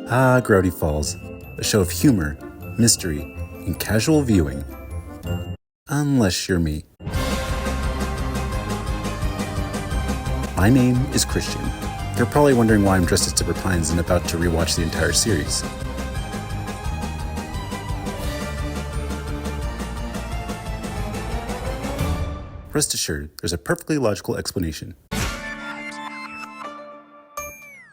Gravity Falls, a show of humor, mystery, and casual viewing. Unless you're me. My name is Christian. You're probably wondering why I'm dressed as Tipper Pines and about to rewatch the entire series. Rest assured, there's a perfectly logical explanation.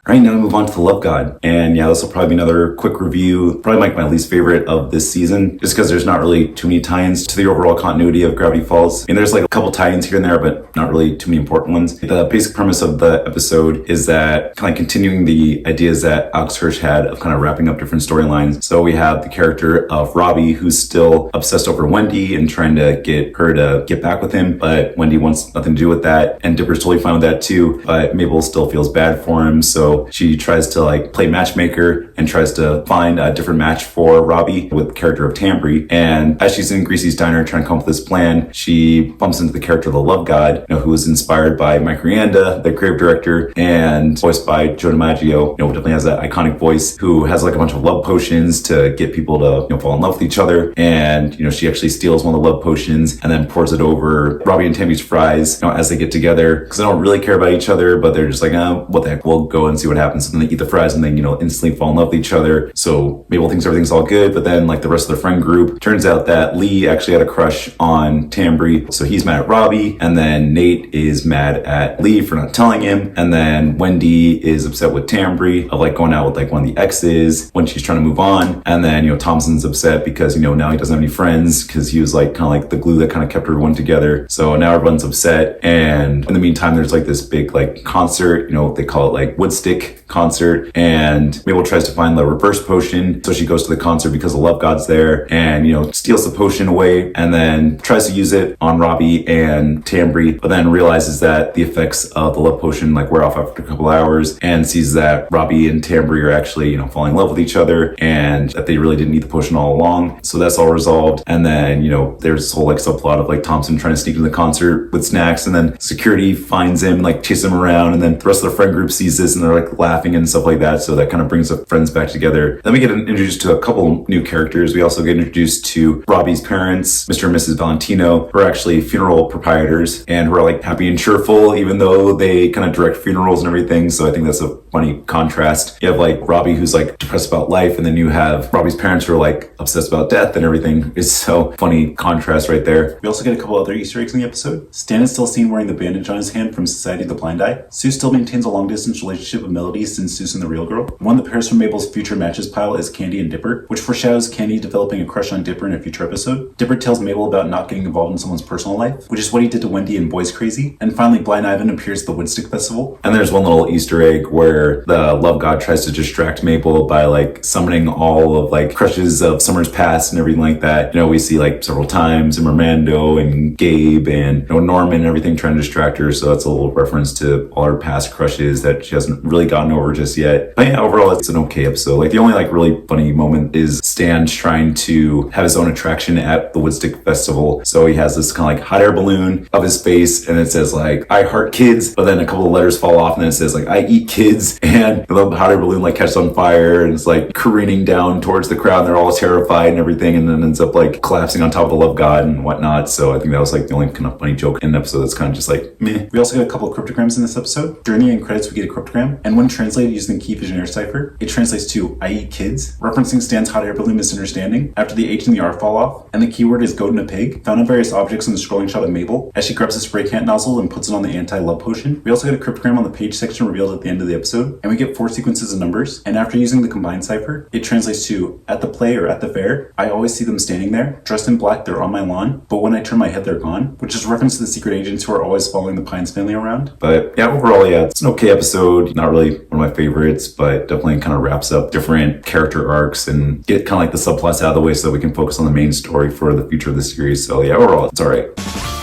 All right, now we move on to The Love God. And yeah, this will probably be another quick review, probably like my least favorite of this season, just because there's not really too many tie-ins to the overall continuity of Gravity Falls. I mean, there's like a couple tie-ins here and there, but not really too many important ones. The basic premise of the episode is that kind of continuing the ideas that Alex Hirsch had of kind of wrapping up different storylines. So we have the character of Robbie, who's still obsessed over Wendy and trying to get her to get back with him, but Wendy wants nothing to do with that. And Dipper's totally fine with that too, but Mabel still feels bad for him. So she tries to like play matchmaker and tries to find a different match for Robbie with the character of Tambry. And as she's in Greasy's diner trying to come up with this plan, she bumps into the character of the Love God, who was inspired by Mike Rianda, the creative director, and voiced by Joe DiMaggio, who definitely has that iconic voice, who has like a bunch of love potions to get people to fall in love with each other. And she actually steals one of the love potions and then pours it over Robbie and Tammy's fries as they get together, because they don't really care about each other, but they're just like, what the heck, we'll go and see what happens. And they eat the fries and then instantly fall in love with each other. So Mabel thinks everything's all good, but then like the rest of the friend group, turns out that Lee actually had a crush on Tambry, so he's mad at Robbie, and then Nate is mad at Lee for not telling him, and then Wendy is upset with Tambry of like going out with like one of the exes when she's trying to move on, and then Thompson's upset because now he doesn't have any friends because he was like kind of like the glue that kind of kept everyone together. So now everyone's upset, and in the meantime there's like this big like concert, they call it like Woodstick concert, and Mabel tries to find the reverse potion, so she goes to the concert because the Love God's there, and steals the potion away and then tries to use it on Robbie and Tambry, but then realizes that the effects of the love potion like wear off after a couple hours, and sees that Robbie and Tambry are actually falling in love with each other, and that they really didn't need the potion all along. So that's all resolved, and then there's this whole like subplot of like Thompson trying to sneak into the concert with snacks, and then security finds him, like chases him around, and then the rest of the friend group sees this and they're like laughing and stuff like that. So that kind of brings the friends back together. Then we get introduced to a couple new characters. We also get introduced to Robbie's parents, Mr. and Mrs. Valentino, who are actually funeral proprietors and who are like happy and cheerful, even though they kind of direct funerals and everything. So I think that's a funny contrast. You have like Robbie, who's like depressed about life, and then you have Robbie's parents who are like obsessed about death and everything. It's so funny contrast right there. We also get a couple other Easter eggs in the episode. Stan is still seen wearing the bandage on his hand from Society of the Blind Eye. Sue still maintains a long distance relationship with Melody since Susan the Real Girl. One of the pairs from Mabel's future matches pile is Candy and Dipper, which foreshadows Candy developing a crush on Dipper in a future episode. Dipper tells Mabel about not getting involved in someone's personal life, which is what he did to Wendy in Boys Crazy. And finally, Blind Ivan appears at the Woodstick Festival. And there's one little Easter egg where the Love God tries to distract Mabel by like summoning all of like crushes of Summer's past and everything like that. We see like several times in Armando and Gabe and Norman and everything trying to distract her. So that's a little reference to all her past crushes that she hasn't really gotten over just yet. But yeah, overall it's an okay episode. Like the only like really funny moment is Stan trying to have his own attraction at the Woodstick Festival. So he has this kind of like hot air balloon of his face, and it says like I heart kids, but then a couple of letters fall off and then it says like I eat kids, and the hot air balloon like catches on fire and it's like careening down towards the crowd and they're all terrified and everything, and then ends up like collapsing on top of the Love God and whatnot. So I think that was like the only kind of funny joke in an episode that's kind of just like meh. We also get a couple of cryptograms in this episode. During the end credits we get a cryptogram, and when translated using the key visionaire cipher, it translates to I eat kids, referencing Stan's hot air balloon misunderstanding after the H and the R fall off, and the keyword is goat and a pig, found on various objects in the scrolling shot of Mabel as she grabs a spray can nozzle and puts it on the anti-love potion. We also get a cryptogram on the page section revealed at the end of the episode, and we get 4 sequences of numbers, and after using the combined cipher, it translates to at the play or at the fair, I always see them standing there, dressed in black, they're on my lawn, but when I turn my head they're gone, which is a reference to the secret agents who are always following the Pines family around. But yeah, overall, yeah, it's an okay episode. Not really one of my favorites, but definitely kind of wraps up different character arcs and get kind of like the subplots out of the way so that we can focus on the main story for the future of the series. So yeah, overall, it's alright.